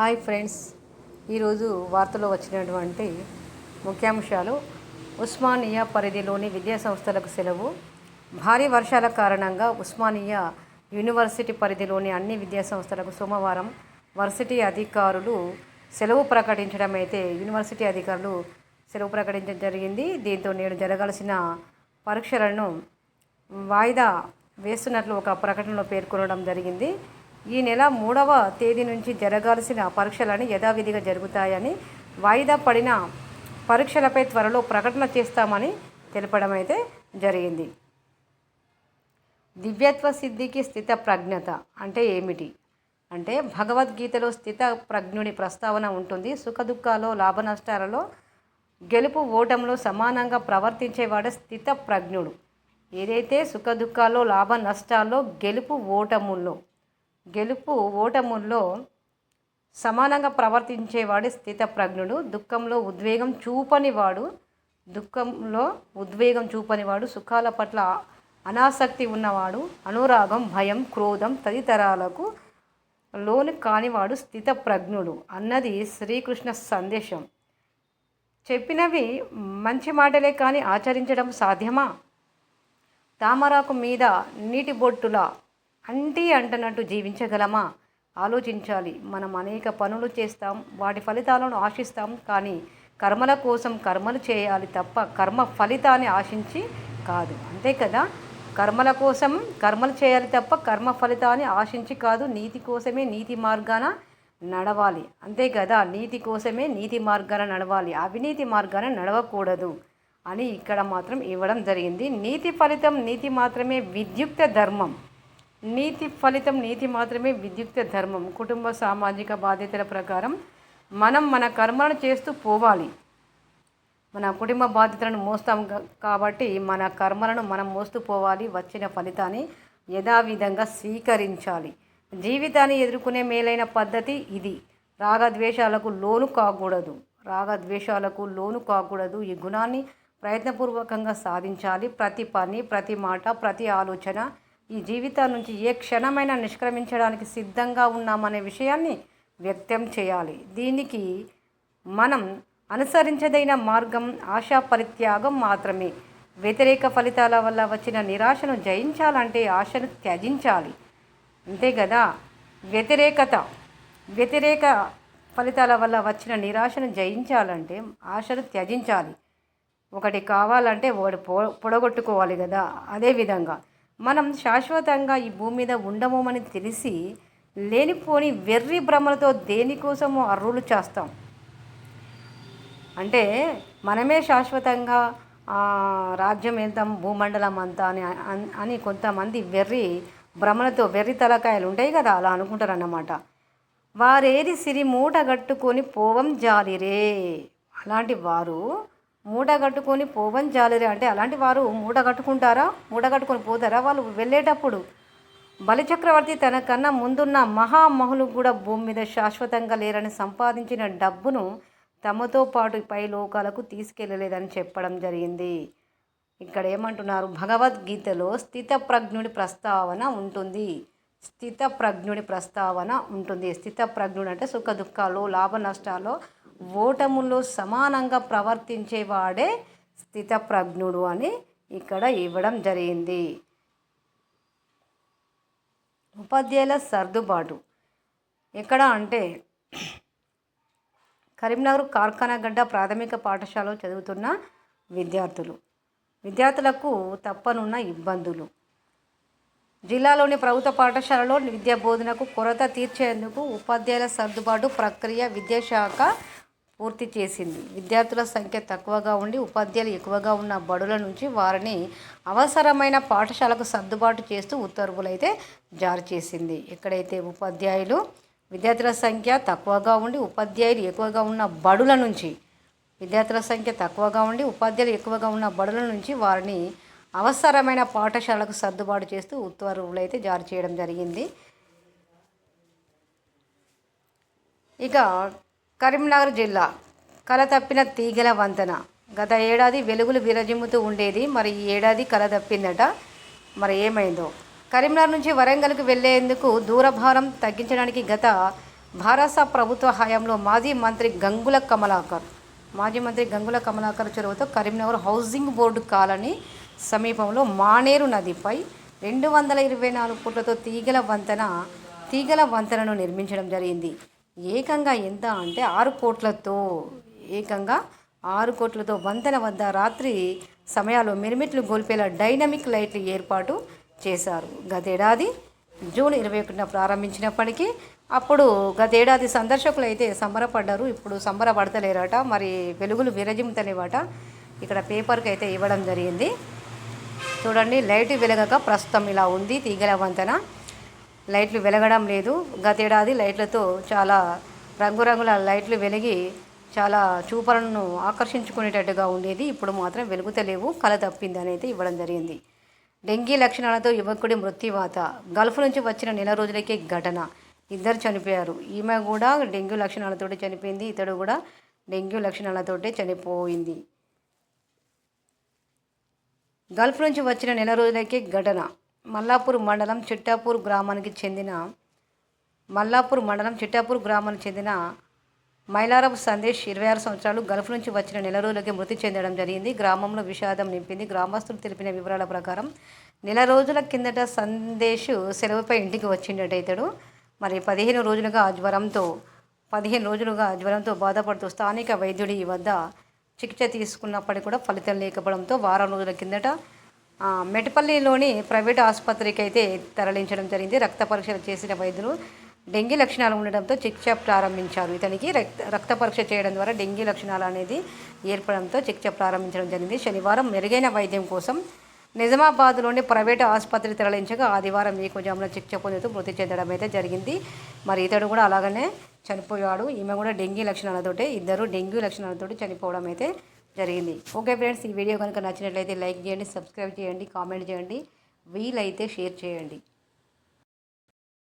Hi friends, ఈరోజు వార్తలో వచ్చినటువంటి ముఖ్యాంశాలు. ఉస్మానియా పరిధిలోని విద్యాసంస్థలకు సెలవు. భారీ వర్షాల కారణంగా ఉస్మానియా యూనివర్సిటీ పరిధిలోని అన్ని విద్యాసంస్థలకు సోమవారం వర్సిటీ అధికారులు సెలవు ప్రకటించడం అయితే యూనివర్సిటీ అధికారులు సెలవు ప్రకటించడం జరిగింది. దీంతో నేడు జరగాల్సిన పరీక్షలను వాయిదా వేస్తున్నట్లు ఒక ప్రకటనలో పేర్కొనడం జరిగింది. ఈ నెల 3వ తేదీ నుంచి జరగాల్సిన పరీక్షలని యథావిధిగా జరుగుతాయని, వాయిదా పడిన పరీక్షలపై త్వరలో ప్రకటన చేస్తామని తెలపడం అయితే జరిగింది. దివ్యత్వ సిద్ధికి స్థిత ప్రజ్ఞత అంటే ఏమిటి అంటే, భగవద్గీతలో స్థిత ప్రజ్ఞుడి ప్రస్తావన ఉంటుంది. సుఖదుఖాల్లో లాభనష్టాలలో గెలుపు ఓటములో సమానంగా ప్రవర్తించేవాడే స్థిత ప్రజ్ఞుడు. ఏదైతే సుఖదుఖాల్లో లాభ నష్టాల్లో గెలుపు ఓటముల్లో సమానంగా ప్రవర్తించేవాడు స్థిత ప్రజ్ఞుడు. దుఃఖంలో ఉద్వేగం చూపనివాడు, సుఖాల పట్ల అనాసక్తి ఉన్నవాడు, అనురాగం, భయం, క్రోధం తదితరాలకు లోను కానివాడు స్థిత ప్రజ్ఞుడు అన్నది శ్రీకృష్ణ సందేశం. చెప్పినవి మంచి మాటలే కానీ ఆచరించడం సాధ్యమా? తామరాకు మీద నీటి బొట్టులా అంటనట్టు జీవించగలమా? ఆలోచించాలి. మనం అనేక పనులు చేస్తాం, వాటి ఫలితాలను ఆశిస్తాం. కానీ కర్మల కోసం కర్మలు చేయాలి తప్ప కర్మ ఫలితాన్ని ఆశించి కాదు. అంతే కదా, కర్మల కోసం కర్మలు చేయాలి తప్ప కర్మ ఫలితాన్ని ఆశించి కాదు. నీతి కోసమే నీతి మార్గాన నడవాలి. అంతే కదా, నీతి కోసమే నీతి మార్గాన నడవాలి, అవినీతి మార్గాన నడవకూడదు అని ఇక్కడ మాత్రం ఇవ్వడం జరిగింది. నీతి ఫలితం నీతి మాత్రమే విద్యుక్త ధర్మం. కుటుంబ సామాజిక బాధ్యతల ప్రకారం మనం మన కర్మలను చేస్తూ పోవాలి. మన కుటుంబ బాధ్యతలను మోస్తాం కాబట్టి మన కర్మలను మనం మోస్తూ పోవాలి. వచ్చిన ఫలితాన్ని యథావిధంగా స్వీకరించాలి. జీవితాన్ని ఎదుర్కొనే మేలైన పద్ధతి ఇది. రాగద్వేషాలకు లోను కాకూడదు. ఈ గుణాన్ని ప్రయత్నపూర్వకంగా సాధించాలి. ప్రతి పని, ప్రతి మాట, ప్రతి ఆలోచన ఈ జీవితం నుంచి ఏ క్షణమైనా నిష్క్రమించడానికి సిద్ధంగా ఉన్నామనే విషయాన్ని వ్యక్తం చేయాలి. దీనికి మనం అనుసరించదైన మార్గం ఆశా పరిత్యాగం మాత్రమే. వ్యతిరేక ఫలితాల వల్ల వచ్చిన నిరాశను జయించాలంటే ఆశను త్యజించాలి. అంతే కదా, వ్యతిరేక ఫలితాల వల్ల వచ్చిన నిరాశను జయించాలంటే ఆశను త్యజించాలి. ఒకటి కావాలంటే ఒకటి పొడగొట్టుకోవాలి కదా. అదేవిధంగా మనం శాశ్వతంగా ఈ భూమి మీద ఉండమని తెలిసి లేనిపోని వెర్రి భ్రమలతో దేనికోసమో అర్రులు చేస్తాం. అంటే మనమే శాశ్వతంగా రాజ్యం వెళ్తాం, భూమండలం అంతా అని కొంతమంది వెర్రి భ్రమలతో, వెర్రి తలకాయలు ఉంటాయి కదా, అలా అనుకుంటారన్నమాట. వారేది సిరి మూట గట్టుకొని పోవం జాలిరే. అలాంటి వారు మూటగట్టుకొని పోవం జాలిరే అంటే అలాంటి వారు మూటగట్టుకొని పోతారా? వాళ్ళు వెళ్ళేటప్పుడు బలిచక్రవర్తి తనకన్నా ముందున్న మహామహులు కూడా భూమి మీద శాశ్వతంగా లేరని సంపాదించిన డబ్బును తమతో పాటు పై లోకాలకు తీసుకెళ్ళలేదని చెప్పడం జరిగింది. ఇక్కడ ఏమంటున్నారు, భగవద్గీతలో స్థిత ప్రజ్ఞుడి ప్రస్తావన ఉంటుంది. స్థిత ప్రజ్ఞుడు అంటే సుఖ దుఃఖాలు, లాభ నష్టాల్లో, ఓటముల్లో సమానంగా ప్రవర్తించేవాడే స్థిత ప్రజ్ఞుడు అని ఇక్కడ ఇవ్వడం జరిగింది. ఉపాధ్యాయుల సర్దుబాటు ఎక్కడ అంటే, కరీంనగర్ కార్ఖానాగడ్డ ప్రాథమిక పాఠశాలలో చదువుతున్న విద్యార్థులకు తప్పనున్న ఇబ్బందులు. జిల్లాలోని ప్రభుత్వ పాఠశాలలో విద్యా బోధనకు కొరత తీర్చేందుకు ఉపాధ్యాయుల సర్దుబాటు ప్రక్రియ విద్యాశాఖ పూర్తి చేసింది. విద్యార్థుల సంఖ్య తక్కువగా ఉండి ఉపాధ్యాయులు ఎక్కువగా ఉన్న బడుల నుంచి వారిని అవసరమైన పాఠశాలకు సర్దుబాటు చేస్తూ ఉత్తర్వులు అయితే జారీ చేసింది. ఎక్కడైతే విద్యార్థుల సంఖ్య తక్కువగా ఉండి ఉపాధ్యాయులు ఎక్కువగా ఉన్న బడుల నుంచి వారిని అవసరమైన పాఠశాలకు సర్దుబాటు చేస్తూ ఉత్తర్వులు అయితే జారీ చేయడం జరిగింది. ఇక కరీంనగర్ జిల్లా కల తప్పిన తీగల వంతెన. గత ఏడాది వెలుగులు విరజిమ్ముతూ ఉండేది, మరి ఈ ఏడాది కల తప్పిందట. మరి ఏమైందో. కరీంనగర్ నుంచి వరంగల్కు వెళ్లేందుకు దూరభారం తగ్గించడానికి గత భారత ప్రభుత్వ హయాంలో మాజీ మంత్రి గంగుల కమలాకర్ చొరవతో కరీంనగర్ హౌసింగ్ బోర్డు కాలనీ సమీపంలో మానేరు నదిపై 224 కోట్లతో తీగల వంతెనను నిర్మించడం జరిగింది. ఏకంగా ఎంత అంటే 6 కోట్లతో వంతెన వద్ద రాత్రి సమయాల్లో మిరుమిట్లు గొల్పేలా డైనమిక్ లైట్లు ఏర్పాటు చేశారు. గతేడాది జూన్ 21న ప్రారంభించినప్పటికీ అప్పుడు గతేడాది సందర్శకులు అయితే సంబరపడ్డారు. ఇప్పుడు సంబరపడతలేరట. మరి వెలుగులు విరజిమ్ముతలేవట. ఇక్కడ పేపర్కి అయితే ఇవ్వడం జరిగింది. చూడండి, లైట్ వెలగక ప్రస్తుతం ఇలా ఉంది తీగల వంతెన. లైట్లు వెలగడం లేదు. గతేడాది లైట్లతో చాలా రంగురంగుల లైట్లు వెలిగి చాలా చూపలను ఆకర్షించుకునేటట్టుగా ఉండేది. ఇప్పుడు మాత్రం వెలుగుతలేవు, కల తప్పింది అనేది ఇవ్వడం జరిగింది. డెంగీ లక్షణాలతో యువకుడి మృత్యువాత. గల్ఫ్ నుంచి వచ్చిన నెల రోజులకే ఘటన. ఇద్దరు చనిపోయారు. ఈమె కూడా డెంగ్యూ లక్షణాలతోటి చనిపోయింది. ఇతడు కూడా డెంగ్యూ లక్షణాలతోటి చనిపోయింది. గల్ఫ్ నుంచి వచ్చిన నెల రోజులకే ఘటన. మల్లాపూర్ మండలం చిట్టాపూర్ గ్రామానికి చెందిన మైలారపు సందేశ్ 26 సంవత్సరాలు గల్ఫ్ నుంచి వచ్చిన నెల రోజులకే మృతి చెందడం జరిగింది. గ్రామంలో విషాదం నింపింది. గ్రామస్తులు తెలిపిన వివరాల ప్రకారం నెల రోజుల కిందట సందేశ్ సెలవుపై ఇంటికి వచ్చిండట. ఇతడు మరి 15 రోజులుగా జ్వరంతో బాధపడుతూ స్థానిక వైద్యుడి వద్ద చికిత్స తీసుకున్నప్పటికీ కూడా ఫలితం లేకపోవడంతో వారం రోజుల కిందట మెట్పల్లిలోని ప్రైవేట్ ఆసుపత్రికి అయితే తరలించడం జరిగింది. రక్త పరీక్షలు చేసిన వైద్యులు డెంగీ లక్షణాలు ఉండడంతో చికిత్స ప్రారంభించారు. ఇతనికి రక్త పరీక్ష చేయడం ద్వారా డెంగీ లక్షణాలు అనేది ఏర్పడంతో చికిత్స ప్రారంభించడం జరిగింది. శనివారం మెరుగైన వైద్యం కోసం నిజామాబాద్లోని ప్రైవేటు ఆసుపత్రి తరలించగా ఆదివారం వేకువజామున చికిత్స పొందుతూ మృతి చెందడం అయితే జరిగింది. మరి ఇతడు కూడా అలాగనే చనిపోయాడు. ఈమె కూడా ఇద్దరు డెంగ్యూ లక్షణాలతోటి చనిపోవడం అయితే జరిగింది. ఓకే ఫ్రెండ్స్, ఈ వీడియో కనుక నచ్చినట్లయితే లైక్ చేయండి, సబ్స్క్రైబ్ చేయండి, కామెంట్ చేయండి, వీలైతే షేర్ చేయండి.